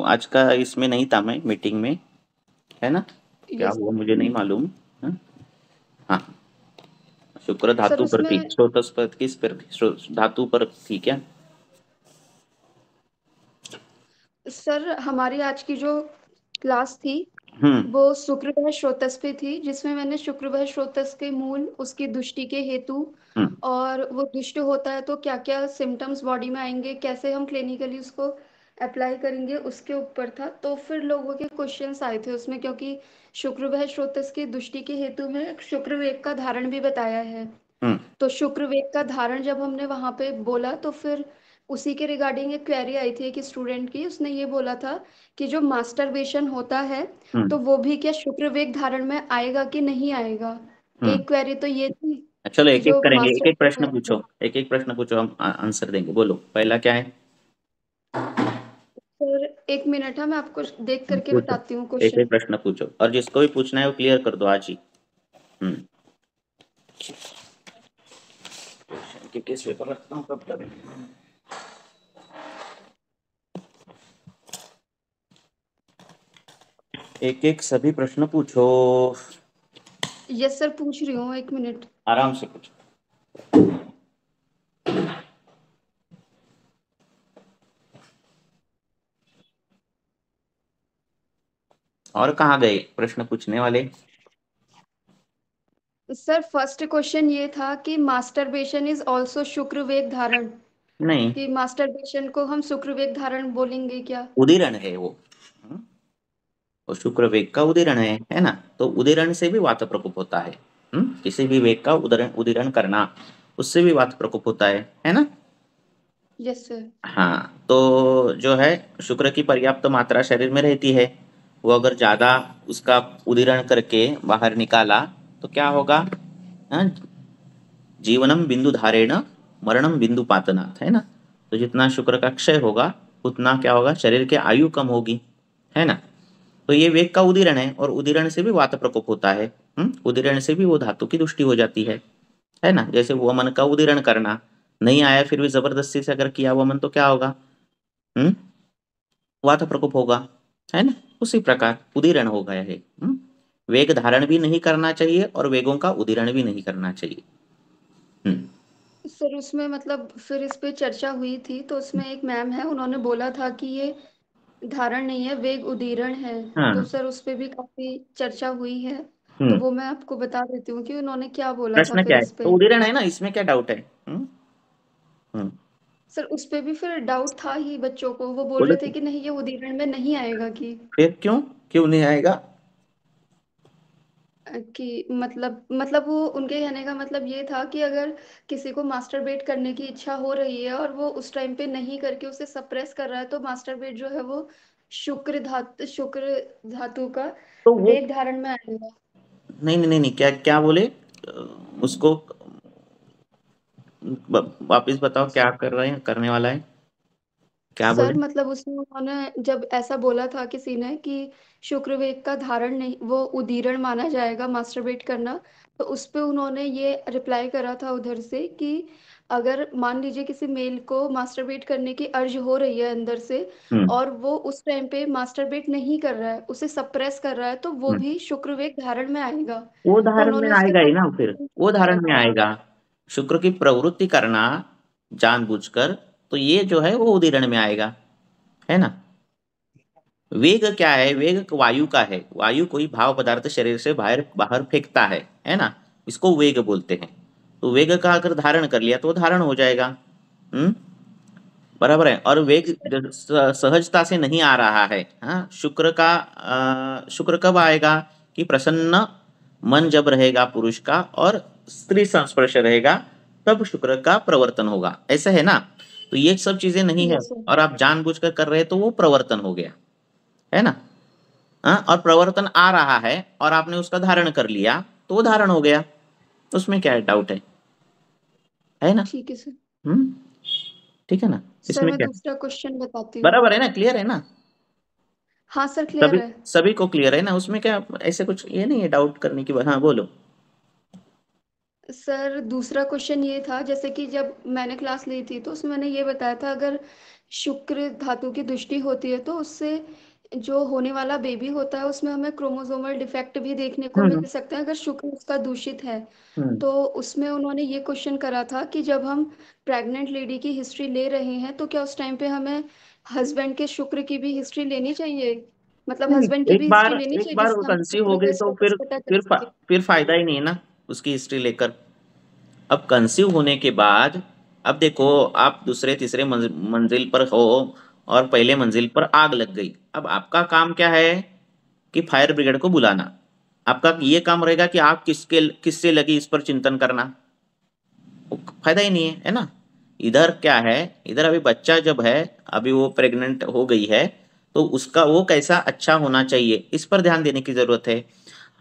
आज का इसमें नहीं था मैं मीटिंग में, है ना? क्या यस हुआ मुझे नहीं मालूम। हाँ, हाँ, शुक्र सर। धातु पर थी, उसमें स्रोतस पर किस पर थी? धातु पर थी क्या? सर हमारी आज की जो क्लास थी हम्म। वो शुक्र व स्रोतस पे थी, जिसमें मैंने शुक्र व स्रोतस के मूल, उसकी दृष्टि के हेतु, हम्म। और वो दुष्ट होता है तो क्या क्या सिम्टम्स बॉडी में आएंगे, कैसे हम क्लिनिकली उसको अप्लाई करेंगे, उसके ऊपर था। तो फिर लोगों के क्वेश्चंस आए थे उसमें, क्योंकि शुक्र व स्रोतस की दृष्टि के हेतु में शुक्र वेग का धारण भी बताया है। हम्म। तो शुक्र वेग का धारण जब हमने वहां पे बोला तो फिर उसी के रिगार्डिंग एक क्वेरी आई थी एक स्टूडेंट की। उसने ये बोला था कि जो मास्टरबेशन होता है हम्म। तो वो भी क्या शुक्र वेग धारण में आएगा कि नहीं आएगा। हम्म। एक क्वेरी तो ये थी चलो कि एक एक जो करेंगे, एक एक प्रश्न मास्टर। पूछो, एक एक प्रश्न पूछो, हम आंसर देंगे। बोलो पहला क्या है? सर एक मिनट है, मैं आपको देख करके पूछो, बताती हूँ एक एक क्वेश्चन। प्रश्न पूछो और जिसको भी पूछना है वो क्लियर कर दो आज ही। हम्म। कि किस पेपर रखता हूँ कब तक? एक एक सभी प्रश्न पूछो, यस सर, पूछ रही हूँ, एक मिनट। आराम से पूछो। और कहाँ गए प्रश्न पूछने वाले? सर फर्स्ट क्वेश्चन ये था कि मास्टरबेशन इज ऑल्सो शुक्र वेग धारण, नहीं, कि मास्टरबेशन को हम शुक्र वेग धारण बोलेंगे क्या। उदीरण है वो। हम्म, वो शुक्र वेग का उदीरण है ना? तो उदीरण से भी वात प्रकोप होता है। किसी भी वेग का उदीरण उदीरण करना, उससे भी वात प्रकोप होता है ना? Yes sir. हाँ, तो जो है शुक्र की पर्याप्त मात्रा शरीर में रहती है। वो अगर ज्यादा उसका उदीरण करके बाहर निकाला तो क्या होगा? हाँ, जीवनम बिंदु धारेण मरणम बिंदु पातनात्, है ना? तो जितना शुक्र का क्षय होगा उतना क्या होगा? शरीर की आयु कम होगी, है ना? तो ये वेग का उदीरण है और उदीरण से भी वात प्रकोप होता है। उदीरण से भी वो धातु की दुष्टि हो जाती है ना? जैसे वमन का उदीरण करना, नहीं आया फिर भी जबरदस्ती से अगर किया वमन तो क्या होगा? हम्म वात प्रकोप होगा, है ना? उसी प्रकार उदीरण हो गया है। वेग धारण भी नहीं करना चाहिए और वेगों का उदीरण भी नहीं करना चाहिए। हम्म। सर उसमें मतलब फिर इस पे चर्चा हुई थी तो उसमें एक मैम है, उन्होंने बोला था कि ये धारण नहीं है, वेग उदीरण है। तो हाँ। सर उस पे भी काफी चर्चा हुई है। तो हम्म। वो मैं आपको बता देती हूँ कि उन्होंने क्या बोला था प्रश्न फिर क्या है? इस तो पे। उदीरण है ना, इसमें क्या डाउट है? हम्म। सर उस पे भी फिर डाउट था ही बच्चों को, वो बोल बोले रहे थे तो, कि नहीं ये उदीरण में नहीं आएगा कि फिर क्यों क्यों नहीं आएगा? मतलब वो उनके कहने का मतलब ये था कि अगर किसी को मास्टरबेट करने की इच्छा हो रही है और वो उस टाइम पे नहीं करके उसे सप्रेस कर रहा है तो मास्टरबेट जो है वो शुक्र धातु का तो वो, वेग धारण में आएगा। नहीं नहीं नहीं नहीं, क्या क्या बोले? उसको वापिस बताओ, क्या कर रहे हैं, करने वाला है? क्या बोले? सर मतलब उसमें उन्होंने जब ऐसा बोला था किसी ने कि शुक्रवेग का धारण नहीं, वो उदीरण माना जाएगा मास्टरबेट करना। तो उस पे उन्होंने ये रिप्लाई करा था उधर से कि अगर मान लीजिए किसी मेल को मास्टरबेट करने की अर्ज हो रही है अंदर से हम्म। और वो उस टाइम पे मास्टरबेट नहीं कर रहा है, उसे सप्रेस कर रहा है, तो वो हम्म। भी शुक्रवेग धारण में आएगा। वो तो धारण में उन्होंने उसके आएगा ही ऊपर ना, फिर वो किया धारण में था। आएगा। शुक्र की प्रवृत्ति करना जानबूझकर, तो ये जो है वो उदीरण में आएगा, है ना? वेग क्या है? वेग वायु का है। वायु कोई भाव पदार्थ शरीर से बाहर बाहर फेंकता है ना? इसको वेग बोलते हैं। तो वेग का अगर धारण कर लिया तो वो धारण हो जाएगा। हम्म बराबर है। और वेग सहजता से नहीं आ रहा है। हाँ, शुक्र का शुक्र कब आएगा? कि प्रसन्न मन जब रहेगा पुरुष का और स्त्री संस्पर्श रहेगा, तब शुक्र का प्रवर्तन होगा, ऐसा है ना? तो ये सब चीजें नहीं है यस सर। और आप जानबूझकर कर रहे हैं तो वो प्रवर्तन हो गया, है ना? हाँ, और प्रवर्तन आ रहा है और आपने उसका धारण कर लिया तो वो धारण हो गया। उसमें क्या डाउट है ना? ठीक है सर। हम्म ठीक है ना? सर इसमें मैं क्या? दूसरा क्वेश्चन बताती हूँ। बराबर है ना? क्लियर है ना? हाँ सर क्लियर सभी है। सभी को क्लियर है ना? उसमें क्या ऐसे कुछ ये नहीं है डाउट करने की बात? हाँ बोलो। सर दूसरा क्वेश्चन ये था, जैसे कि जब मैंने क्लास ली थी तो उसमें मैंने ये बताया था, अगर शुक्र धातु की दृष्टि होती है तो उससे जो होने वाला बेबी होता है उसमें हमें क्रोमोसोमल डिफेक्ट भी देखने को हम्म। मिल सकते हैं अगर शुक्र उसका दूषित है। हम्म। तो उसमें उन्होंने ये क्वेश्चन करा था कि जब हम प्रेग्नेंट लेडी की हिस्ट्री ले रहे हैं तो क्या उस टाइम पे हमें हस्बैंड के शुक्र की भी हिस्ट्री लेनी चाहिए, मतलब नहीं, हस्बैंड की भी हिस्ट्री लेनी एक चाहिए बार वो जिससे हम कंसीव हो शुक्र गई का तो स्टेटस पता कर सके। फिर फायदा ही नहीं है ना उसकी हिस्ट्री लेकर। अब कंसीव होने के बाद, अब देखो, आप दूसरे तीसरे मंजिल पर हो और पहले मंजिल पर आग लग गई। अब आपका काम क्या है कि फायर ब्रिगेड को बुलाना। आपका ये काम रहेगा कि आप किससे लगी इस पर चिंतन करना। वो फायदा ही नहीं है, है ना। इधर क्या है, इधर अभी बच्चा जब है, अभी वो प्रेग्नेंट हो गई है, तो उसका वो कैसा अच्छा होना चाहिए इस पर ध्यान देने की जरूरत है।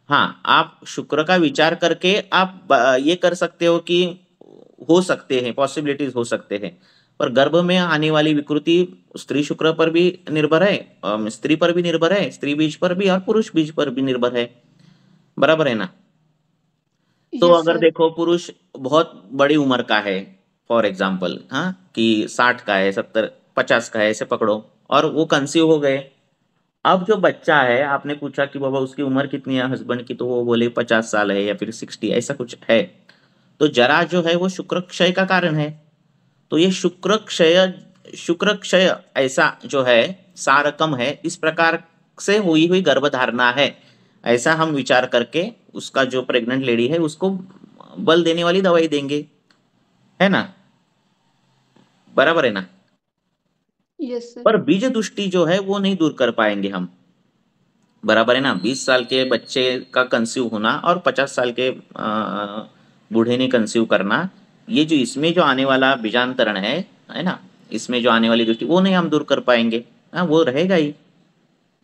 हाँ, आप शुक्र का विचार करके आप ये कर सकते हो कि हो सकते हैं, पॉसिबिलिटीज हो सकते हैं। पर गर्भ में आने वाली विकृति स्त्री शुक्र पर भी निर्भर है, स्त्री पर भी निर्भर है, स्त्री बीज पर भी और पुरुष बीज पर भी निर्भर है। बराबर है ना। तो यस अगर सर। देखो पुरुष बहुत बड़ी उम्र का है, फॉर एग्जाम्पल, हाँ, कि 60 का है, 70 50 का है, ऐसे पकड़ो, और वो कंसीव हो गए। अब जो बच्चा है, आपने पूछा कि बाबा उसकी उम्र कितनी है हस्बैंड की, तो वो बोले 50 साल है या फिर 60, ऐसा कुछ है। तो जरा जो है वो शुक्र क्षय का कारण है। तो ये शुक्र क्षय ऐसा जो है सारकम है, इस प्रकार से हुई हुई गर्भधारणा है, ऐसा हम विचार करके उसका जो प्रेग्नेंट लेडी है उसको बल देने वाली दवाई देंगे, है ना। बराबर है ना। Yes sir. पर बीज दुष्टि जो है वो नहीं दूर कर पाएंगे हम। बराबर है ना। 20 साल के बच्चे का कंसीव होना और 50 साल के बूढ़े ने कंसीव करना, ये जो इसमें जो आने वाला बीजांतरण है ना, इसमें जो आने वाली दृष्टि वो नहीं हम दूर कर पाएंगे। हाँ, वो रहेगा ही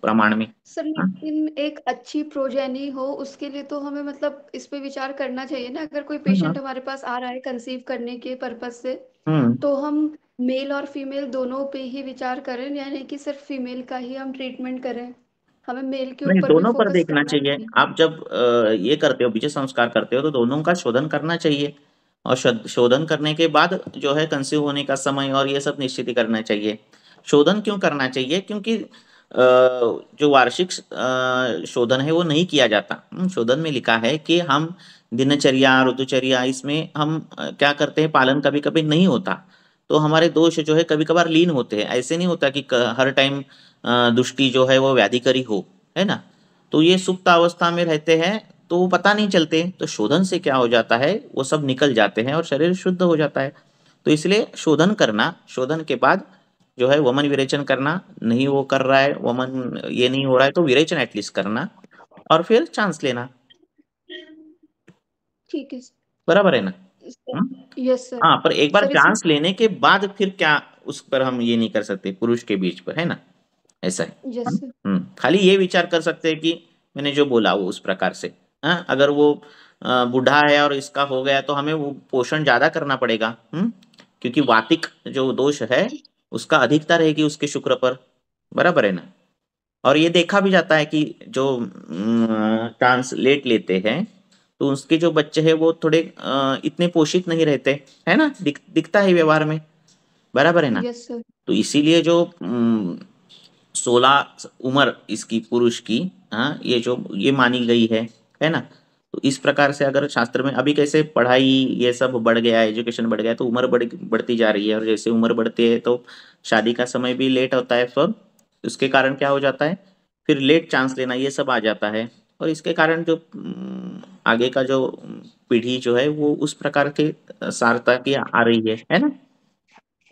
प्रमाण में। सर हाँ। लेकिन एक अच्छी प्रोजेनी हो उसके लिए तो हमें मतलब इस पे विचार करना चाहिए ना, अगर कोई हाँ। पेशेंट हमारे पास आ रहा है कंसीव करने के पर्पज से हम्म। तो हम मेल और फीमेल दोनों पे ही विचार करें, यानी कि सिर्फ फीमेल का ही हम ट्रीटमेंट करें, हमें मेल के नहीं, ऊपर भी दोनों पर फोकस देखना करना चाहिए। चाहिए। आप जब ये करते हो, बीज संस्कार करते हो, तो दोनों का शोधन करना चाहिए। और शोधन करने के बाद जो है कंसीव होने का समय और ये सब निश्चित ही करना चाहिए। शोधन क्यों करना चाहिए? क्योंकि जो वार्षिक शोधन है वो नहीं किया जाता। शोधन में लिखा है कि हम दिनचर्या ऋतुचर्या इसमें हम क्या करते हैं, पालन कभी कभी नहीं होता, तो हमारे दोष जो है कभी कभार लीन होते हैं। ऐसे नहीं होता कि हर टाइम दुष्टि जो है वो व्याधिकरी हो, है ना। तो ये सुप्त अवस्था में रहते हैं, तो वो पता नहीं चलते। तो शोधन से क्या हो जाता है, वो सब निकल जाते हैं और शरीर शुद्ध हो जाता है। तो इसलिए शोधन करना, शोधन के बाद जो है वमन विरेचन करना, नहीं वो कर रहा है वमन, ये नहीं हो रहा है तो विरेचन एटलीस्ट करना, और फिर चांस लेना। ठीक है बराबर है ना। सर। हम्म? Yes sir. हाँ, पर एक बार सर इसी। चांस लेने के बाद फिर क्या, उस पर हम ये नहीं कर सकते पुरुष के बीच पर, है ना। ऐसा है। Yes sir. खाली ये विचार कर सकते हैं कि मैंने जो बोला वो उस प्रकार से। हाँ, अगर वो बूढ़ा है और इसका हो गया तो हमें वो पोषण ज्यादा करना पड़ेगा। क्योंकि वातिक जो दोष है उसका अधिकता रहेगी उसके शुक्र पर। बराबर है ना। और ये देखा भी जाता है कि जो ट्रांसलेट लेते हैं तो उसके जो बच्चे हैं वो थोड़े इतने पोषित नहीं रहते, है ना, दिखता है व्यवहार में। बराबर है ना। Yes sir. तो इसीलिए जो 16 उम्र इसकी पुरुष की, हाँ, ये जो ये मानी गई है ना। तो इस प्रकार से अगर शास्त्र में अभी कैसे पढ़ाई ये सब बढ़ गया है, एजुकेशन बढ़ गया है, तो उम्र बढ़ती जा रही है, और जैसे उम्र बढ़ती है तो शादी का समय भी लेट होता है सब। उसके कारण क्या हो जाता है, फिर लेट चांस लेना ये सब आ जाता है। और इसके कारण जो आगे का जो पीढ़ी जो है वो उस प्रकार के सारता की आ रही है ना।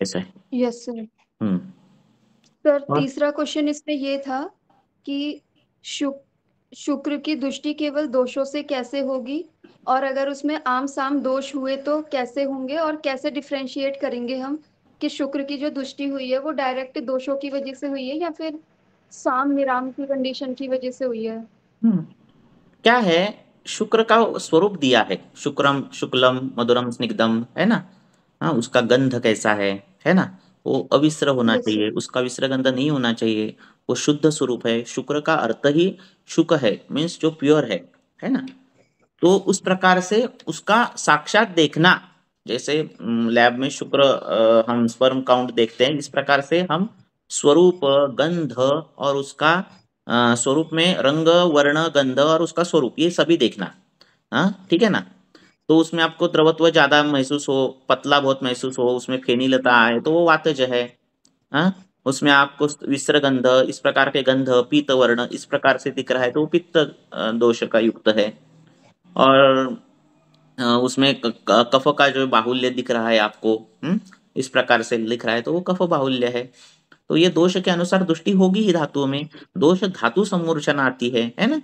ऐसा है। Yes sir. हम्म। सर और तीसरा क्वेश्चन इसमें ये था कि शुक्र की दृष्टि केवल दोषों से कैसे होगी, और अगर उसमें आम साम दोष हुए तो कैसे होंगे, और कैसे डिफरेंशिएट करेंगे हम कि शुक्र की जो दृष्टि हुई है वो डायरेक्ट दोषों की वजह से हुई है या फिर साम विराम की कंडीशन की वजह से हुई है। हम्म, क्या है, शुक्र का स्वरूप दिया है, शुक्रम शुक्लम मधुरम स्निग्धम, है ना। हाँ, उसका गंध कैसा है ना। वो अविश्र होना यस सर। चाहिए, उसका विश्र गंध नहीं होना चाहिए। वो शुद्ध स्वरूप है। शुक्र का अर्थ ही शुक है, मीन्स जो प्योर है ना। तो उस प्रकार से उसका साक्षात देखना जैसे लैब में शुक्र हम स्पर्म काउंट देखते हैं, इस प्रकार से हम स्वरूप, गंध और उसका स्वरूप में रंग, वर्ण, गंध और उसका स्वरूप, ये सभी देखना। हाँ, ठीक है ना। तो उसमें आपको द्रवत्व ज्यादा महसूस हो, पतला बहुत महसूस हो, उसमें फेनिलता आए तो वो वातज है। हाँ, उसमें आपको विसर्ग गंध, इस प्रकार के गंध, पीत वर्ण इस प्रकार से दिख रहा है तो वो पित्त दोष का युक्त है। और उसमें कफ का जो बाहुल्य दिख रहा है आपको, इस प्रकार से लिख रहा है तो वो कफ बाहुल्य है। तो ये दोष के अनुसार दृष्टि होगी ही धातुओं में। दोष धातु सम्मूर्छना आती है ना।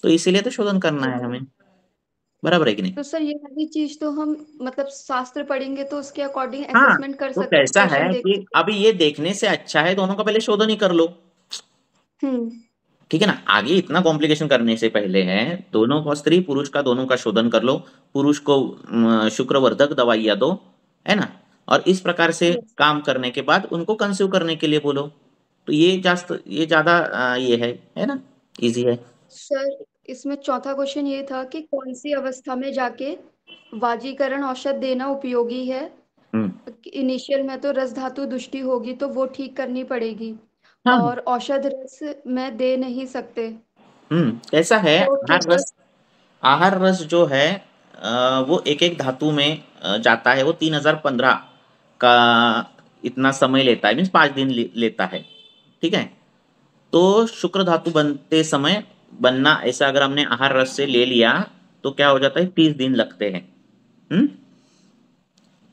तो इसीलिए तो शोधन करना है हमें। बराबर है कि नहीं। तो सर ये वाली चीज तो हम मतलब शास्त्र पढ़ेंगे तो उसके अकॉर्डिंग हाँ, असेसमेंट कर तो सकते हैं, कैसा पेशेंट है देख कि के। अभी ये देखने से अच्छा है दोनों का पहले शोधन ही कर लो। हम्म। ठीक है ना, आगे इतना कॉम्प्लिकेशन करने से पहले है दोनों को, स्त्री पुरुष का दोनों का शोधन कर लो। पुरुष को शुक्रवर्धक दवाइयाँ दो, है ना। और इस प्रकार से यस काम करने के बाद उनको कंसीव करने के लिए बोलो। तो ये ज्यादा ये है ना, इजी है। सर, इसमें चौथा क्वेश्चन ये था कि कौन सी अवस्था में जाके वाजीकरण औषध देना उपयोगी है। हम्म। इनिशियल में तो रस धातु दुष्टि होगी तो वो ठीक करनी पड़ेगी, हाँ। और औषध रस में दे नहीं सकते। कैसा है, तो आहार केवल रस, आहार रस जो है वो एक एक धातु में जाता है। वो 3015 का इतना समय लेता है, मीन्स 5 दिन लेता है। ठीक है। तो शुक्र धातु बनते समय बनना ऐसा अगर हमने आहार रस से ले लिया तो क्या हो जाता है, 30 दिन लगते हैं। हम्म।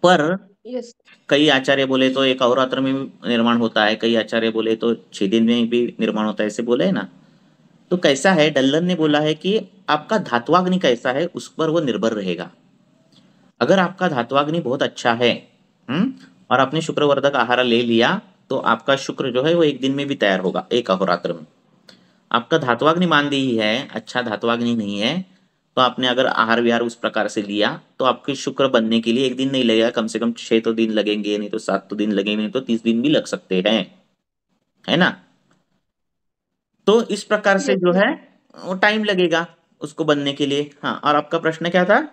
पर यस। कई आचार्य बोले तो एक अहोरात्र में भी निर्माण होता है, कई आचार्य बोले तो 6 दिन में भी निर्माण होता है, ऐसे बोले है ना। तो कैसा है, डल्लन ने बोला है कि आपका धात्वाग्नि कैसा है उस पर वो निर्भर रहेगा। अगर आपका धात्वाग्नि बहुत अच्छा है, हम्म, और आपने शुक्रवर्धक आहार ले लिया, तो आपका शुक्र जो है वो एक दिन में भी तैयार होगा, एक अहोरात्र में। आपका धात्वाग्नि मांदी ही है, अच्छा धात्वाग्नि नहीं है, तो आपने अगर आहार विहार उस प्रकार से लिया तो आपके शुक्र बनने के लिए एक दिन नहीं लगेगा, कम से कम 6 तो दिन लगेंगे, नहीं तो 7 तो दिन लगेंगे, नहीं तो 30 दिन भी लग सकते हैं, है ना। तो इस प्रकार से जो यस है वो टाइम लगेगा उसको बनने के लिए। हाँ, और आपका प्रश्न क्या था।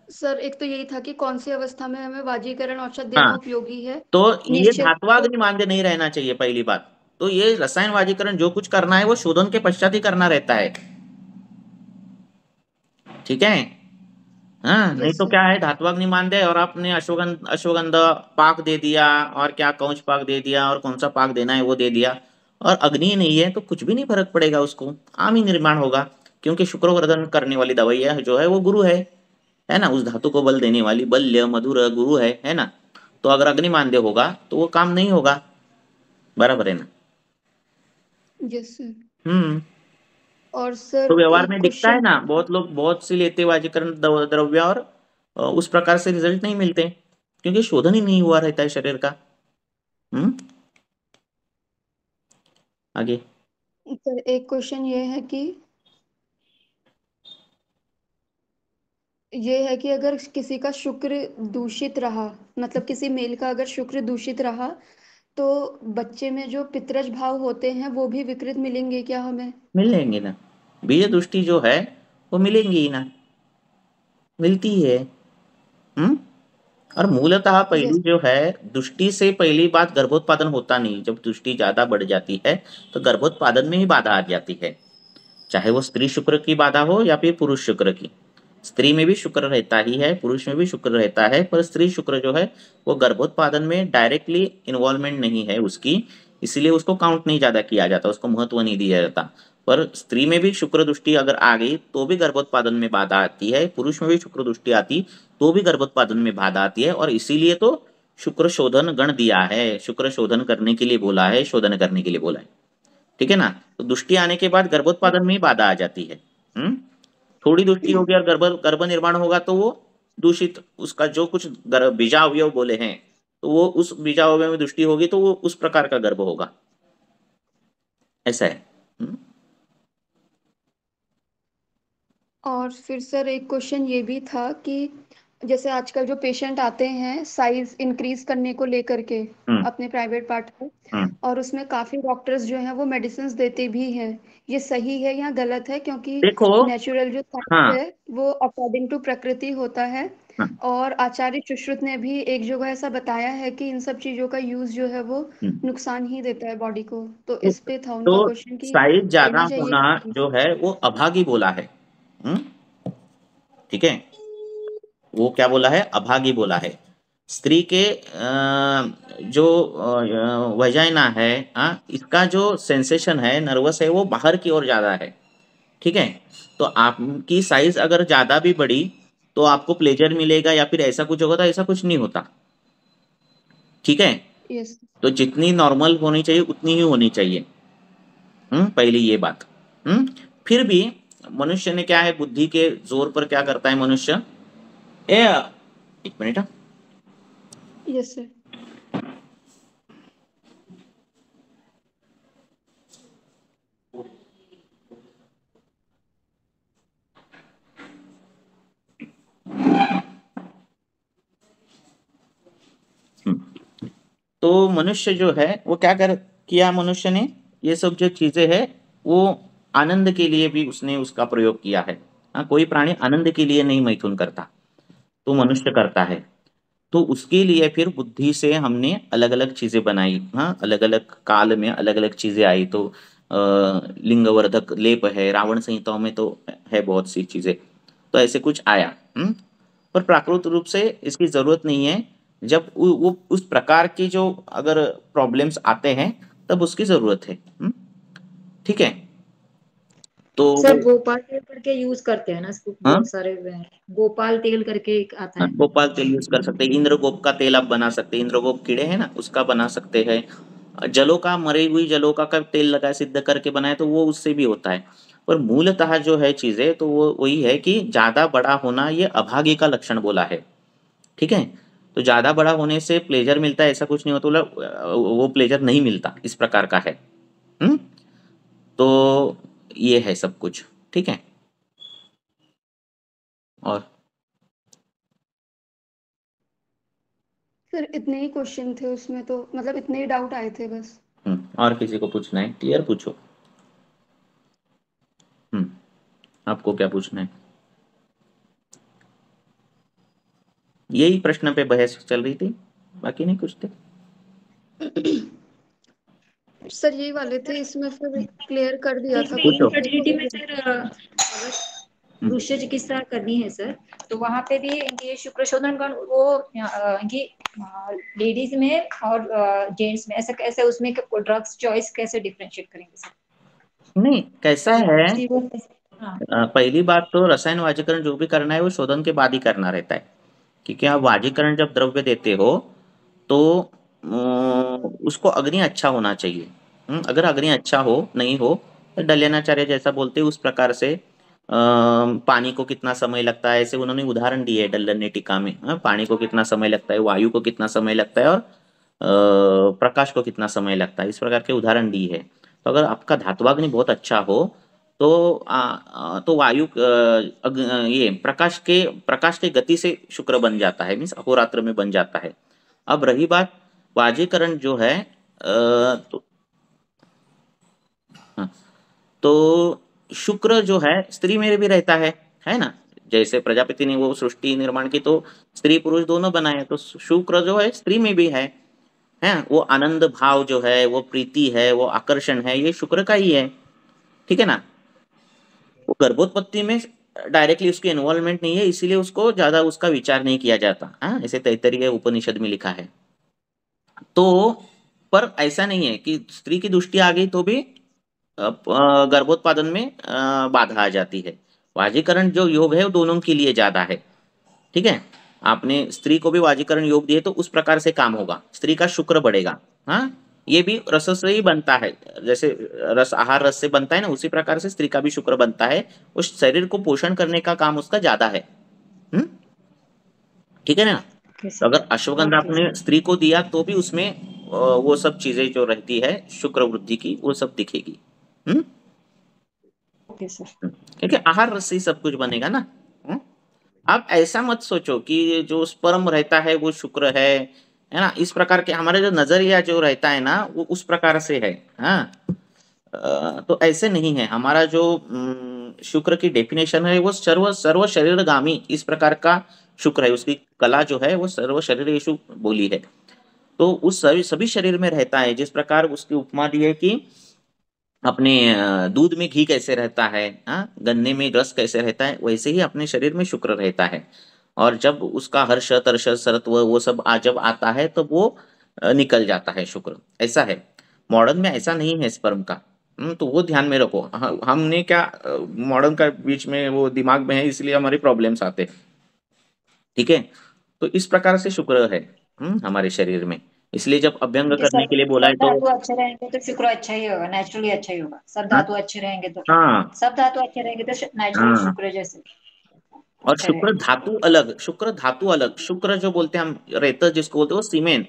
सर, एक तो यही था कि कौन सी अवस्था में हमें वाजीकरण औषध देना हाँ, उपयोगी है। तो ये निश्चित तो धात्वाग्नि मांद्य नहीं रहना चाहिए पहली बात। तो ये रसायन वाजीकरण जो कुछ करना है वो शोधन के पश्चात ही करना रहता है। ठीक है। हाँ, नहीं यस तो सर। क्या है, धात्वाग्नि मान दे और आपने अश्वगंधा पाक दे दिया, और क्या कवच पाक दे दिया, और कौन सा पाक देना है वो दे दिया, और अग्नि ही नहीं है तो कुछ भी नहीं फर्क पड़ेगा, उसको आम ही निर्माण होगा। क्योंकि शुक्रवर्धन करने वाली दवाइयाँ जो है वो गुरु है ना, उस धातु को बल देने वाली बल्य मधुर गुरु है ना। तो अगर अग्नि मानदेय होगा तो वो काम नहीं होगा। बराबर है ना। Yes sir. हम्म। और सर तो व्यवहार एक में दिखता है क्वेश्चन। ना, बहुत लोग बहुत सी लेते वाजीकरण द्रव्य, और उस प्रकार से रिजल्ट नहीं मिलते, क्योंकि शोधन ही नहीं हुआ रहता है शरीर का। हम्म। आगे। सर एक क्वेश्चन ये है कि अगर किसी का शुक्र दूषित रहा, मतलब किसी मेल का अगर शुक्र दूषित रहा, तो बच्चे में जो पितरज भाव होते हैं वो भी विकृत मिलेंगे क्या हमें? मिलेंगे ना, बीज दृष्टि जो है वो मिलेंगी ही ना, मिलती ही है। हम्म। और मूलतः पहली यस। जो है, दृष्टि से पहली बात गर्भोत्पादन होता नहीं। जब दृष्टि ज्यादा बढ़ जाती है तो गर्भोत्पादन में ही बाधा आ जाती है, चाहे वो स्त्री शुक्र की बाधा हो या फिर पुरुष शुक्र की। स्त्री में भी शुक्र रहता ही है, पुरुष में भी शुक्र रहता है, पर स्त्री शुक्र जो है वो गर्भोत्पादन में डायरेक्टली इन्वॉल्वमेंट नहीं है उसकी, इसलिए उसको काउंट नहीं ज्यादा किया जाता, उसको महत्व नहीं दिया जाता। पर स्त्री में भी शुक्र दृष्टि अगर आ गई तो भी गर्भोत्पादन में बाधा आती है, पुरुष में भी शुक्र दृष्टि आती तो भी गर्भोत्पादन में बाधा आती है, और इसीलिए तो शुक्र शोधन गण दिया है, शुक्र शोधन करने के लिए बोला है, शोधन करने के लिए बोला है। ठीक है ना। तो दुष्टि आने के बाद गर्भोत्पादन में ही बाधा आ जाती है। हम्म। थोड़ी दुष्टि होगी और गर्भ गर्भ निर्माण होगा तो वो दूषित, उसका जो कुछ बीजावयव बोले हैं, तो वो उस बीजावयव में दृष्टि होगी तो वो उस प्रकार का गर्भ होगा। ऐसा है। हम्म। और फिर सर एक क्वेश्चन ये भी था कि जैसे आजकल जो पेशेंट आते हैं साइज इंक्रीज करने को लेकर के हम्म। अपने प्राइवेट पार्ट में, हम्म। और उसमें काफी डॉक्टर्स जो हैं वो मेडिसिन देते भी हैं। ये सही है या गलत है? क्योंकि देखो। नेचुरल जो साइंस हाँ। है वो अकॉर्डिंग टू प्रकृति होता है। हाँ। और आचार्य सुश्रुत ने भी एक जगह ऐसा बताया है कि इन सब चीजों का यूज जो है वो हम्म। नुकसान ही देता है बॉडी को। तो तो, इस पे था उनका तो क्वेश्चन कि साइज ज्यादा करना चाहिए होना कि नहीं। जो है वो अभागी बोला है। हम्म। ठीक है। वो क्या बोला है? अभागी बोला है। स्त्री के जो वजाइना है, इसका जो सेंसेशन है, नर्वस है, वो बाहर की ओर ज्यादा है। ठीक है। तो आपकी साइज अगर ज्यादा भी बड़ी तो आपको प्लेजर मिलेगा या फिर ऐसा कुछ होगा? तो ऐसा कुछ नहीं होता। ठीक है। यस। तो जितनी नॉर्मल होनी चाहिए उतनी ही होनी चाहिए। पहली ये बात। फिर भी मनुष्य ने क्या है, बुद्धि के जोर पर क्या करता है मनुष्य? ए, एक मिनट। Yes sir. तो मनुष्य जो है वो क्या कर किया मनुष्य ने? ये सब जो चीजें है वो आनंद के लिए भी उसने उसका प्रयोग किया है। कोई प्राणी आनंद के लिए नहीं मैथुन करता, तो मनुष्य करता है। तो उसके लिए फिर बुद्धि से हमने अलग अलग चीजें बनाई। अलग अलग काल में अलग अलग चीजें आई। तो लिंगवर्धक लेप है, रावण संहिताओं में तो है बहुत सी चीजें। तो ऐसे कुछ आया। पर प्राकृतिक रूप से इसकी जरूरत नहीं है। जब वो उस प्रकार की जो अगर प्रॉब्लम्स आते हैं तब उसकी जरूरत है। ठीक है। तो सर गोपाल तेल करके यूज करते हैं ना इसको हाँ, बहुत सारे गोपाल तेल करके एक आता हाँ, है। गोपाल तेल यूज कर सकते हैं। इंद्रगोप का तेल आप बना सकते हैं। इंद्रगोप कीड़े हैं ना, उसका बना सकते हैं। जलों का, मरी हुई जलों का तेल लगाए, सिद्ध करके बनाए तो वो उससे भी होता है। पर मूलतः जो है चीजें तो वो वही है कि ज्यादा बड़ा होना ये अभागे का लक्षण बोला है। ठीक है। तो ज्यादा बड़ा होने से प्लेजर मिलता है ऐसा कुछ नहीं होता, वो प्लेजर नहीं मिलता, इस प्रकार का है। हम्म। तो ये है सब कुछ। ठीक है। और सर इतने ही क्वेश्चन थे उसमें, तो मतलब इतने ही डाउट आए थे बस। और किसी को पूछना है? क्लियर पूछो। हम्म। आपको क्या पूछना है? यही प्रश्न पे बहस चल रही थी, बाकी नहीं कुछ थे। सर यही वाले थे, इसमें फिर क्लियर कर दिया था इसमें कुछ पूछो। कुछ इनफर्टिलिटी में तो। सर अगर हम्म। पुरुष चिकित्सा करनी है सर, तो वहां पे भी ये शुक्र शोधन का वो ये लेडीज में और जेंट्स में ऐसा कैसे उसमें ड्रग्स चॉइस कैसे डिफरेंशिएट करेंगे सर? नहीं, कैसा या है? उसी वो हाँ। पहली बात तो रसायन वाजीकरण जो भी करना है वो शोधन के बाद ही करना रहता है। क्योंकि आप वाजीकरण जब द्रव्य देते हो तो उसको अग्नि अच्छा होना चाहिए। अगर अग्नि अच्छा हो नहीं हो तो डल्यानाचार्य जैसा बोलते हैं उस प्रकार से पानी को कितना समय लगता है, ऐसे उन्होंने उदाहरण दिए है डल्लन ने टीका में। पानी को कितना समय लगता है, वायु को कितना समय लगता है, और प्रकाश को कितना समय लगता है, इस प्रकार के उदाहरण दी है। तो अगर आपका धात्वाग्नि बहुत अच्छा हो तो तो वायु ये प्रकाश के गति से शुक्र बन जाता है, मीन्स अहोरात्र में बन जाता है। अब रही बात वाजीकरण जो है, तो हाँ, तो शुक्र जो है स्त्री में भी रहता है ना। जैसे प्रजापति ने वो सृष्टि निर्माण की तो स्त्री पुरुष दोनों बनाए, तो शुक्र जो है स्त्री में भी है। वो आनंद भाव जो है, वो प्रीति है, वो आकर्षण है, ये शुक्र का ही है। ठीक है ना। वो गर्भोत्पत्ति में डायरेक्टली उसकी इन्वॉल्वमेंट नहीं है, इसीलिए उसको ज्यादा उसका विचार नहीं किया जाता। ऐसे तैत्तरीय उपनिषद में लिखा है। तो पर ऐसा नहीं है कि स्त्री की दृष्टि आ गई तो भी गर्भोत्पादन में बाधा आ जाती है। वाजीकरण जो योग है वो दोनों के लिए ज्यादा है। ठीक है। आपने स्त्री को भी वाजीकरण योग दिए तो उस प्रकार से काम होगा, स्त्री का शुक्र बढ़ेगा। हाँ। ये भी रस से ही बनता है। जैसे रस आहार रस से बनता है ना, उसी प्रकार से स्त्री का भी शुक्र बनता है। उस शरीर को पोषण करने का काम उसका ज्यादा है। हम्म। ठीक है ना। ओके तो सर। अगर अश्वगंधा ओके आपने स्त्री को दिया तो भी उसमें वो सब चीजें जो रहती है शुक्र वृद्धि की वो सब दिखेगी। हम्म। Okay sir. क्योंकि आहार रस से ही सब कुछ बनेगा ना। आप ऐसा मत सोचो कि जो स्पर्म रहता है वो शुक्र है है ना। इस प्रकार के हमारे जो नजरिया जो रहता है ना वो उस प्रकार से है। हाँ, तो ऐसे नहीं है। हमारा जो शुक्र की डेफिनेशन है वो सर्व सर्व शरीरगामी इस प्रकार का शुक्र है। उसकी कला जो है वो सर्व शरीरेषु बोली है। तो उस सभी सभी शरीर में रहता है। जिस प्रकार उसकी उपमा दी है कि अपने दूध में घी कैसे रहता है, हाँ, गन्ने में रस कैसे रहता है, वैसे ही अपने शरीर में शुक्र रहता है। और जब उसका हर्ष तर्ष सरत्व वो सब जब आता है तो वो निकल जाता है शुक्र। ऐसा है। मॉडर्न में ऐसा नहीं है स्पर्म का। तो वो ध्यान में रखो। हमने क्या मॉडर्न का बीच में वो दिमाग में है, इसलिए हमारे प्रॉब्लम्स आते हैं। ठीक है। तो इस प्रकार से शुक्र है हमारे शरीर में। इसलिए जब अभ्यंग क्योंकि करने सब के लिए बोला सब है तो धातु अच्छे रहेंगे तो शुक्र अच्छा ही होगा, नेचुरली अच्छा ही होगा। सब हाँ धातु अच्छे रहेंगे तो, हाँ सब धातु अच्छे रहेंगे तो नेचुरली हाँ। शुक्र जैसे और अच्छा शुक्र रहेगा। धातु अलग, शुक्र धातु अलग। शुक्र जो बोलते हैं हम, रेतस जिसको बोलते हैं वो सीमेंट।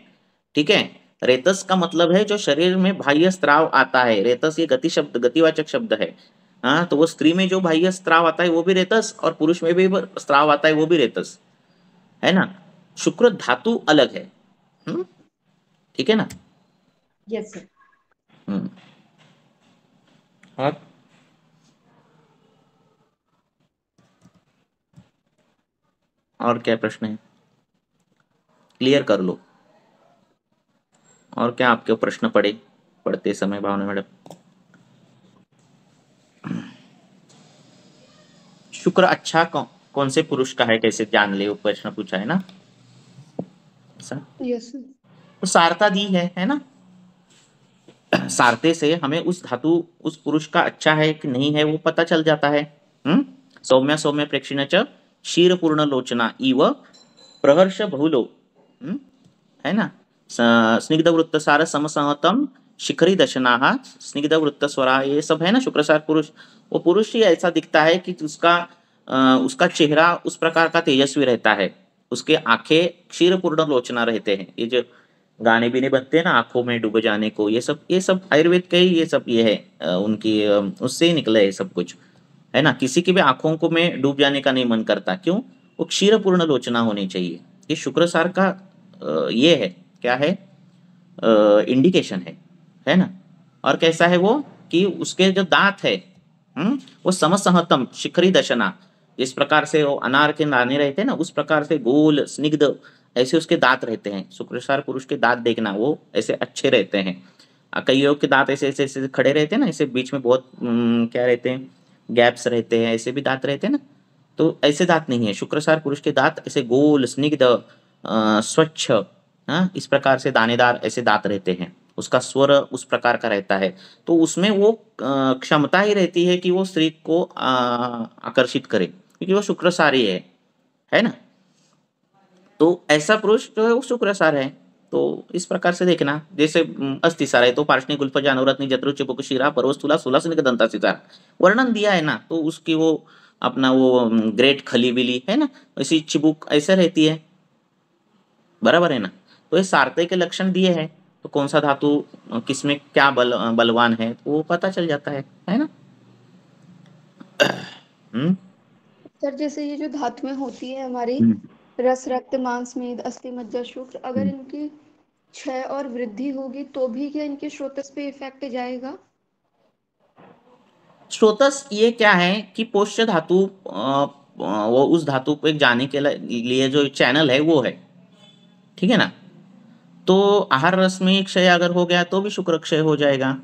ठीक है। रेतस का मतलब है जो शरीर में बाह्य स्त्राव आता है। रेतस ये गति शब्द, गतिवाचक शब्द है। हाँ, तो वो स्त्री में जो बाह्य स्त्राव आता है वो भी रेतस, और पुरुष में भी स्त्राव आता है वो भी रेतस, है ना। शुक्र धातु अलग है। हम्म, ठीक है ना। Yes sir. हम्म। और और क्या प्रश्न है, क्लियर कर लो। और क्या आपके प्रश्न पड़े पढ़ते समय भावना मैडम। शुक्र अच्छा कौन से पुरुष का है कैसे जान ले, वो प्रश्न पूछा है ना। ऐसा यस सर। तो सारता दी है ना। सारते से हमें उस धातु, उस पुरुष का अच्छा है कि नहीं है वो पता चल जाता है। हम्म। सौम्य सौम्य प्रेक्षिण च क्षीर पूर्ण लोचना इव प्रहर्ष बहुलो। है ना। स्निग्ध वृत्त सार समसहतम शिखरी दशना स्निग्ध वृत्त स्वरा, ये सब है ना शुक्रसार पुरुष। वो पुरुष ही ऐसा दिखता है कि उसका चेहरा उस प्रकार का तेजस्वी रहता है। उसके आंखें क्षीर पूर्ण लोचना रहते हैं। ये जो गाने भी नहीं बनते हैं ना, आंखों में डूब जाने को, ये सब आयुर्वेद के ही ये सब ये है। उनकी उससे ही निकले है सब कुछ। है ना। किसी की भी आंखों को में डूब जाने का नहीं मन करता, क्यों? वो क्षीर पूर्ण लोचना होनी चाहिए। ये शुक्रसार का ये है, क्या है, इंडिकेशन है ना। और कैसा है वो, कि उसके जो दांत है वो समसहतम शिखरी दशना, जिस प्रकार से वो अनार के दाने रहते हैं ना उस प्रकार से गोल स्निग्ध ऐसे उसके दांत रहते हैं। शुक्रसार पुरुष के दांत देखना वो ऐसे अच्छे रहते हैं। कई लोग के दांत ऐसे ऐसे ऐसे खड़े रहते हैं ना, ऐसे बीच में बहुत क्या रहते हैं, गैप्स रहते हैं, ऐसे भी दांत रहते हैं ना। तो ऐसे दांत नहीं है। शुक्रसार पुरुष के दांत ऐसे गोल स्निग्ध स्वच्छ, हाँ, इस प्रकार से दानेदार ऐसे दांत रहते हैं। उसका स्वर उस प्रकार का रहता है। तो उसमें वो क्षमता ही रहती है कि वो स्त्री को आकर्षित करे, क्योंकि वो शुक्रसारी है ना। तो ऐसा पुरुष जो है वो शुक्रसार है। तो इस प्रकार से देखना, जैसे अस्थिसार है तो पार्षणी गुल्फ जानवरत्नी जत्रु चिपुक शिरा पर्वस्तुला सुलासनिक दंता सितार वर्णन दिया है ना। तो उसकी वो अपना वो ग्रेट खली बिली है ना, वैसी चिबुक ऐसे रहती है। बराबर है ना। तो ये सारते के लक्षण दिए हैं। तो कौन सा धातु किसमें क्या बलवान है तो वो पता चल जाता है ना। हम्म सर जैसे ये जो धातुएं होती है हमारी, हम्म। रस रक्त मांस मेद अस्थि मज्जा शुक्र, अगर इनकी क्षय और वृद्धि होगी तो भी क्या इनके स्रोतस पे इफेक्ट जाएगा? स्रोतस ये क्या है कि पोष्य धातु वो उस धातु पे जाने के लिए जो चैनल है वो है। ठीक है ना। तो आहार रस में क्षय अगर हो गया तो भी शुक्र क्षय हो जाएगा,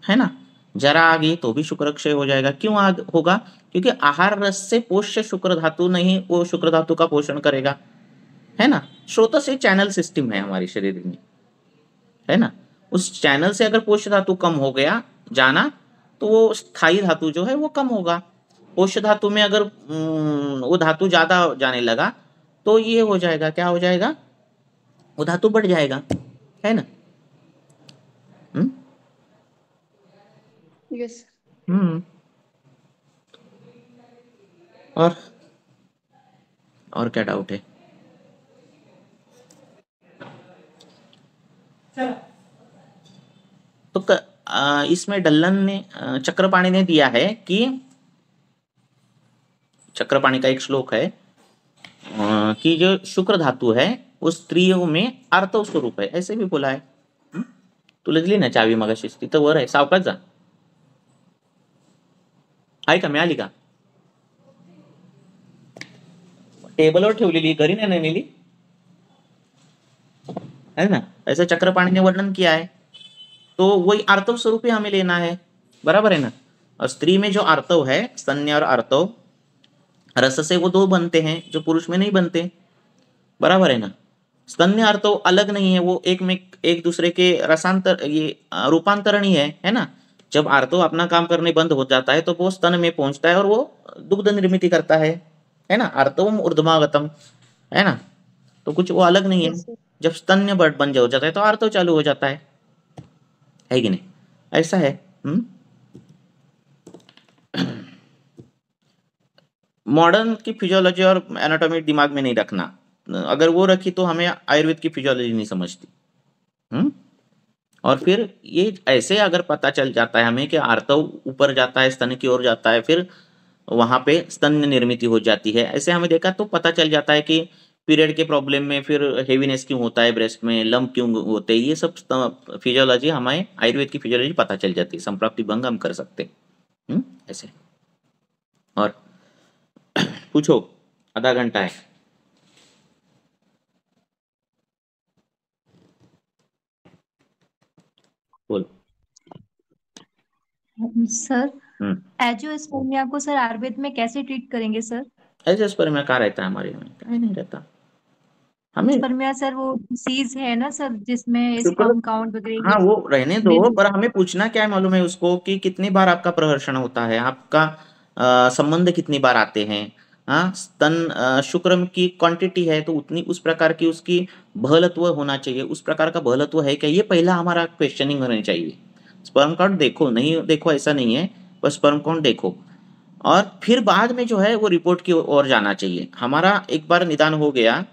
है ना। जरा आ गई तो भी शुक्र क्षय हो जाएगा। क्यों होगा? क्योंकि आहार रस से पोष्य शुक्र धातु नहीं वो शुक्र धातु का पोषण करेगा, है ना। स्रोतस एक चैनल सिस्टम है हमारे शरीर में, है ना। उस चैनल से अगर पोष्य धातु कम हो गया जाना तो वो स्थायी धातु जो है वो कम होगा। पोष्य धातु में अगर वो धातु ज्यादा जाने लगा तो ये हो जाएगा, क्या हो जाएगा, वो धातु बढ़ जाएगा, है ना। हम्म यस। हम्म। और और क्या डाउट है? तो इसमें डल्लन ने चक्रपाणी ने दिया है कि चक्रपाणी का एक श्लोक है कि जो शुक्र धातु है वो स्त्रियों में आर्तव स्वरूप है, ऐसे भी बोला आहे. तू लिहिली ना चावी मगाशीच, तिथं वर आहे, सावकाश जा. आहे का, मिळाली का? टेबलवर ठेवलेली, घरी नाही नेली है ना. ऐसा चक्रपाणी ने वर्णन किया है, तो वही आर्तव स्वरूप ही हमें लेना है, बराबर है ना. और स्त्री में जो आर्तव है, स्तन्य और आर्तव, रस से वो दो बनते हैं जो पुरुष में नहीं बनते, बराबर है ना. स्तन्य आर्तव अलग नहीं है, वो एक दूसरे के रसांतर ये रूपांतरण ही है ना. जब आर्तव अपना काम करने बंद हो जाता है तो वो स्तन में पहुंचता है और वो दुग्ध निर्मित करता है ना. आर्तवम ऊर्ध्वमागतम, है ना. तो कुछ वो अलग नहीं है. Yes sir. जब स्तन्य बंद हो जाता है तो आर्तव चालू हो जाता है कि नहीं, ऐसा है. मॉडर्न की फिजियोलॉजी और एनाटॉमी दिमाग में नहीं रखना, अगर वो रखी तो हमें आयुर्वेद की फिजियोलॉजी नहीं समझती. और फिर ये ऐसे अगर पता चल जाता है हमें कि आर्तव ऊपर जाता है, स्तन की ओर जाता है, फिर वहां पे स्तन्य निर्मित हो जाती है, ऐसे हमें देखा तो पता चल जाता है कि पीरियड के प्रॉब्लम में फिर हेवीनेस क्यों होता है, ब्रेस्ट में लंप क्यों होते हैं, ये सब फिजियोलॉजी हमें आयुर्वेद की फिजियोलॉजी पता चल जाती है, संप्राप्ति भंग हम कर सकते हैं. ऐसे. और पूछो, आधा घंटा है. बोलो. सर एजियोस्पर्मिया को सर आयुर्वेद में कैसे ट्रीट करेंगे सर? एजियोस्पर्मिया क्या रहता है हमारे में, क्या नहीं रहता हमें. एजियोस्पर्मिया सर वो डिसीज है ना सर, जिसमें शुक्र, स्पर्म काउंट वगैरह हाँ ये वो रहने दो, मिल। पर हमें पूछना क्या है मालूम है उसको कि कितनी बार आपका प्रहर्षण होता है, आपका संबंध कितनी बार आते हैं. हाँ, स्तन शुक्र की क्वांटिटी है तो उतनी उस प्रकार की उसकी बहलत्व होना चाहिए, उस प्रकार का बहलत्व है क्या, ये पहला हमारा क्वेश्चनिंग होनी चाहिए. स्पर्म काउंट देखो, नहीं देखो ऐसा नहीं है, बस स्पर्म काउंट देखो. और फिर बाद में जो है वो रिपोर्ट की ओर जाना चाहिए. हमारा एक बार निदान हो गया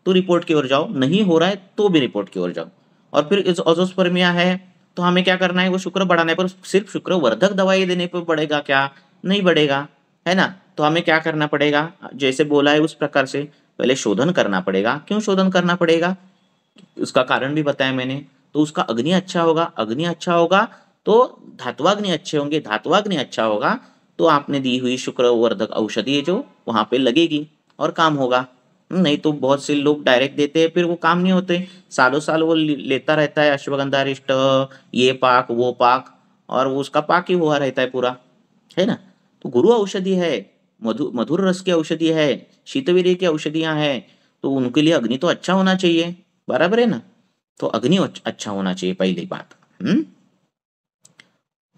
तो रिपोर्ट की ओर जाओ, नहीं हो रहा है तो भी रिपोर्ट की ओर जाओ. और फिर इस ओजोस्पर्मिया है तो हमें क्या करना है, वो शुक्र बढ़ाने पर, सिर्फ शुक्र वर्धक दवाई देने पर बढ़ेगा क्या, नहीं बढ़ेगा, है ना. तो हमें क्या करना पड़ेगा, जैसे बोला है उस प्रकार से पहले शोधन करना पड़ेगा. क्यों शोधन करना पड़ेगा, उसका कारण भी बताया मैंने. तो उसका अग्नि अच्छा होगा, अग्नि अच्छा होगा तो धात्वाग्नि अच्छे होंगे, धात्वाग्नि अच्छा होगा तो आपने दी हुई शुक्रवर्धक औषधि जो वहां पे लगेगी और काम होगा. नहीं तो बहुत से लोग डायरेक्ट देते हैं, फिर वो काम नहीं होते, सालों साल वो लेता रहता है अश्वगंधा रिष्ट, ये पाक वो पाक, और वो उसका पाक ही हुआ रहता है पूरा, है ना. तो गुरु औषधि है, मधुर रस की औषधि है, शीतवीर्य की औषधियां हैं, तो उनके लिए अग्नि तो अच्छा होना चाहिए, बराबर है ना. तो अग्नि अच्छा होना चाहिए पहली बात.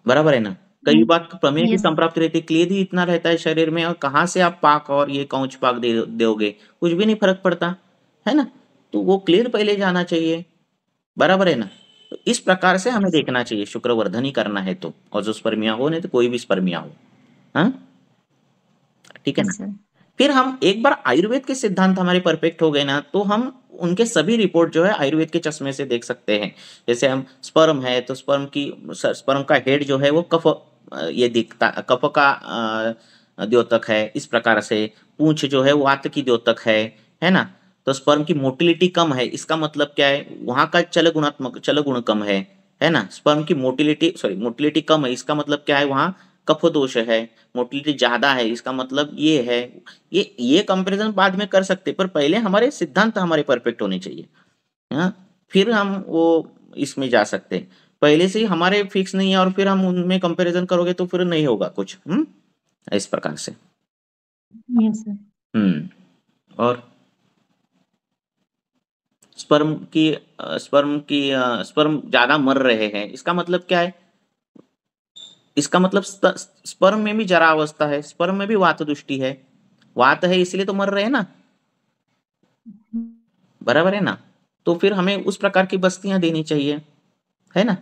बराबर है ना. कई बात प्रमेय की यस। संप्राप्ति रहती है, क्लेद ही इतना रहता है शरीर में, और कहाँ से आप पाक और ये कौच पाक दोगे, कुछ भी नहीं फर्क पड़ता, है ना. तो वो क्लेद पहले जाना चाहिए, बराबर है ना. तो इस प्रकार से हमें देखना चाहिए, शुक्रवर्धन ही करना है तो ऑजोस्पर्मिया हो नहीं तो कोई भी स्पर्मिया हो. हाँ, ठीक है ना. Yes sir. फिर हम एक बार आयुर्वेद के सिद्धांत हमारे परफेक्ट हो गए ना, तो हम उनके सभी रिपोर्ट जो है आयुर्वेद के चश्मे से देख सकते हैं. जैसे हम स्पर्म है तो स्पर्म का हेड जो है वो कफ, ये दिखता कफ का द्योतक है, इस प्रकार से. पूंछ जो है वो वात की द्योतक है ना. तो स्पर्म की मोटिलिटी कम है, इसका मतलब क्या है, वहां का चल गुण कम है ना. स्पर्म की मोटिलिटी कम है, इसका मतलब क्या है, वहां कफ दोष है. मोटिलिटी ज्यादा है, इसका मतलब ये है. ये कंपैरिजन बाद में कर सकते, पर पहले हमारे सिद्धांत हमारे परफेक्ट होने चाहिए. हाँ, फिर हम वो इसमें जा सकते हैं. पहले से ही हमारे फिक्स नहीं है और फिर हम उनमें कंपैरिजन करोगे तो फिर नहीं होगा कुछ. इस प्रकार से. Yes sir. हम्म और स्पर्म ज्यादा मर रहे हैं, इसका मतलब क्या है, इसका मतलब स्पर्म में भी जरा अवस्था है, स्पर्म में भी वात दृष्टि है, वात है इसलिए तो मर रहे हैं ना, बराबर है ना. तो फिर हमें उस प्रकार की बस्तियां देनी चाहिए, है ना.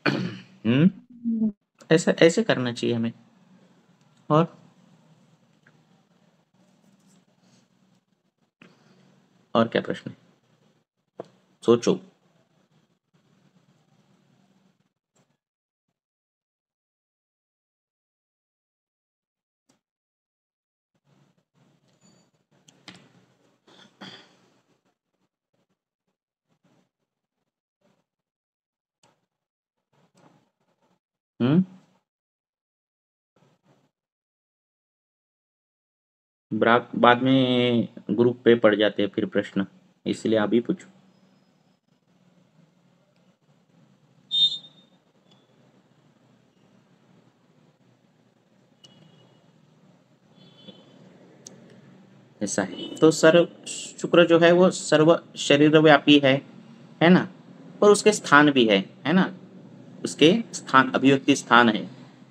हम्म ऐसा ऐसे करना चाहिए हमें. और और क्या प्रश्न है, सोचो. बाद में ग्रुप पे पड़ जाते हैं फिर प्रश्न, इसलिए आप ही पूछो। ऐसा है। तो शुक्र जो है वो सर्व शरीर व्यापी है ना, पर उसके स्थान भी है ना, उसके स्थान अभिव्यक्ति स्थान है,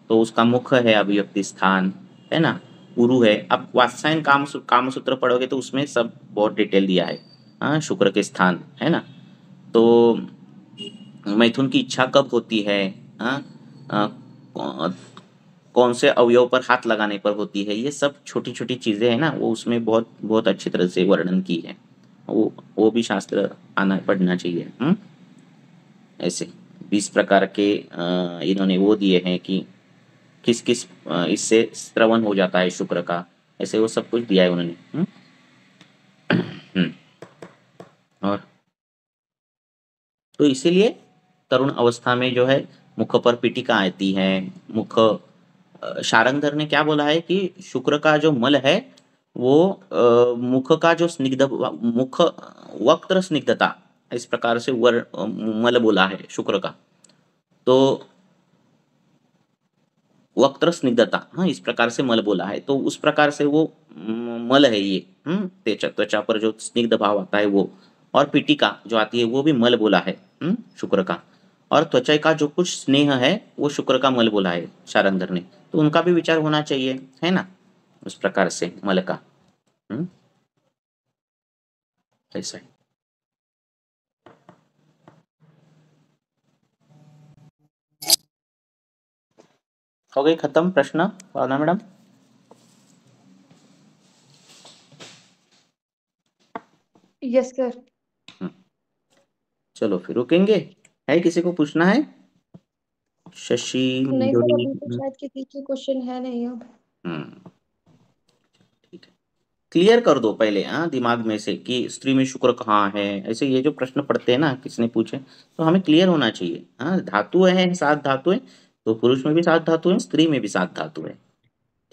तो उसका मुख है अभिव्यक्ति स्थान, है ना, उरु है। अब वात्सायन कामसूत्र पढ़ोगे तो उसमें सब बहुत डिटेल दिया है, हाँ, शुक्र के स्थान, है ना। तो मैथुन की इच्छा कब होती है, हाँ, कौन से अवयव पर हाथ लगाने पर होती है, ये सब छोटी छोटी चीजें हैं ना, वो उसमें बहुत बहुत अच्छी तरह से वर्णन की है। वो भी शास्त्र आना पढ़ना चाहिए। ऐसे 20 प्रकार के इन्होंने वो दिए हैं कि किस किस इससे श्रवण हो जाता है शुक्र का, ऐसे वो सब कुछ दिया है उन्होंने। और तो इसीलिए तरुण अवस्था में जो है मुख पर पीटिका आती है। शारंगधर ने क्या बोला है कि शुक्र का जो मल है वो मुख का जो मुख वक्त्र स्निग्धता, इस प्रकार से मल बोला है शुक्र का, तो वक्त्र स्निग्धता, हाँ, इस प्रकार से मल बोला है, तो उस प्रकार से वो मल है ये, त्वचा पर जो स्निग्ध भाव आता है वो, और पीटिका जो आती है वो भी मल बोला है शुक्र का, और त्वचा का जो कुछ स्नेह है वो शुक्र का मल बोला है शारंगधर ने, तो उनका भी विचार होना चाहिए, है ना, उस प्रकार से मल का। ऐसा है। हो गई खत्म प्रश्न भावना मैडम? Yes sir. चलो फिर रुकेंगे, है किसी को पूछना है? शशि नहीं सर, अभी तो शायद किसी के क्वेश्चन है नहीं अब। ठीक है, क्लियर कर दो पहले, हाँ, दिमाग में से कि स्त्री में शुक्र कहाँ है, ऐसे ये जो प्रश्न पढ़ते हैं ना, किसने पूछे, तो हमें क्लियर होना चाहिए। हाँ, धातु है 7 धातुएं, तो पुरुष में भी 7 धातु है, स्त्री में भी 7 धातु है।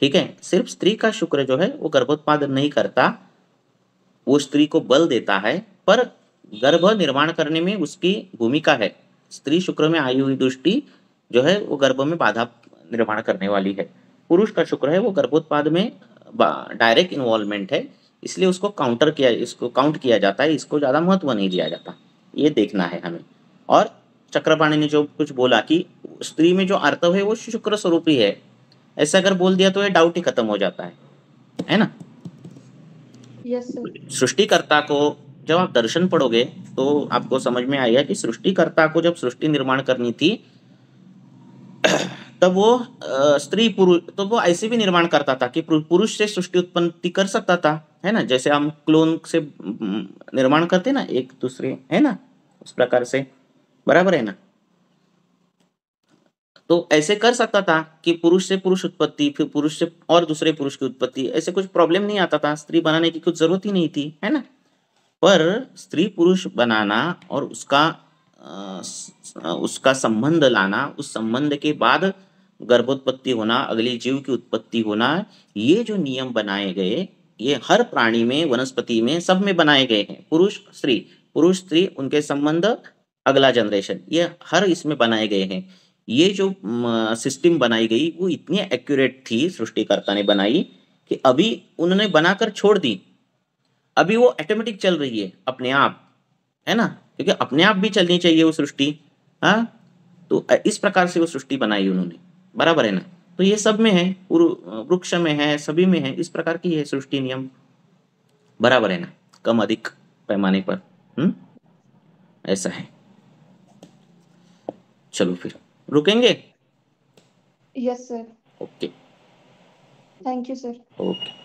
ठीक है, सिर्फ स्त्री का शुक्र जो है वो गर्भोत्पादन नहीं करता, वो स्त्री को बल देता है, पर गर्भ निर्माण करने में उसकी भूमिका है। स्त्री शुक्र में आई हुई दृष्टि जो है वो गर्भ में बाधा निर्माण करने वाली है। पुरुष का शुक्र है वो गर्भोत्पाद में डायरेक्ट इन्वॉल्वमेंट है, इसलिए इसको काउंट किया जाता है, इसको ज्यादा महत्व नहीं दिया जाता, ये देखना है हमें। और चक्रपाणी ने जो कुछ बोला कि स्त्री में जो आर्तव है वो शुक्र स्वरूप ही है, ऐसा अगर बोल दिया तो ये डाउट ही खत्म हो जाता है ना। Yes sir. सृष्टिकर्ता को जब आप दर्शन पढ़ोगे तो आपको समझ में आएगा कि सृष्टिकर्ता को जब सृष्टि निर्माण करनी थी तब वो स्त्री पुरुष, तो वो ऐसे भी निर्माण करता था कि पुरुष से सृष्टि उत्पत्ति कर सकता था, है ना, जैसे हम क्लोन से निर्माण करते ना एक दूसरे, है ना, उस प्रकार से, बराबर है ना। तो ऐसे कर सकता था कि पुरुष से पुरुष उत्पत्ति, फिर पुरुष से और दूसरे पुरुष की उत्पत्ति, ऐसे कुछ प्रॉब्लम नहीं आता था, स्त्री बनाने की कुछ जरूरत ही नहीं थी, है ना। पर स्त्री पुरुष बनाना और उसका संबंध लाना, उस संबंध के बाद गर्भोत्पत्ति होना, अगले जीव की उत्पत्ति होना, ये जो नियम बनाए गए, ये हर प्राणी में, वनस्पति में, सब में बनाए गए हैं। पुरुष स्त्री उनके संबंध, अगला जनरेशन, ये हर इसमें बनाए गए हैं। ये जो सिस्टम बनाई गई वो इतनी एक्यूरेट थी, सृष्टिकर्ता ने बनाई, कि अभी उन्होंने बनाकर छोड़ दी, अभी वो ऑटोमेटिक चल रही है अपने आप, है ना, क्योंकि अपने आप भी चलनी चाहिए वो सृष्टि, हाँ, तो इस प्रकार से वो सृष्टि बनाई उन्होंने, बराबर है ना। तो ये सब में है, वृक्ष में है, सभी में है, इस प्रकार की है सृष्टि नियम, बराबर है ना, कम अधिक पैमाने पर। ऐसा है। चलो फिर रुकेंगे। Yes sir. Okay, thank you sir. Okay.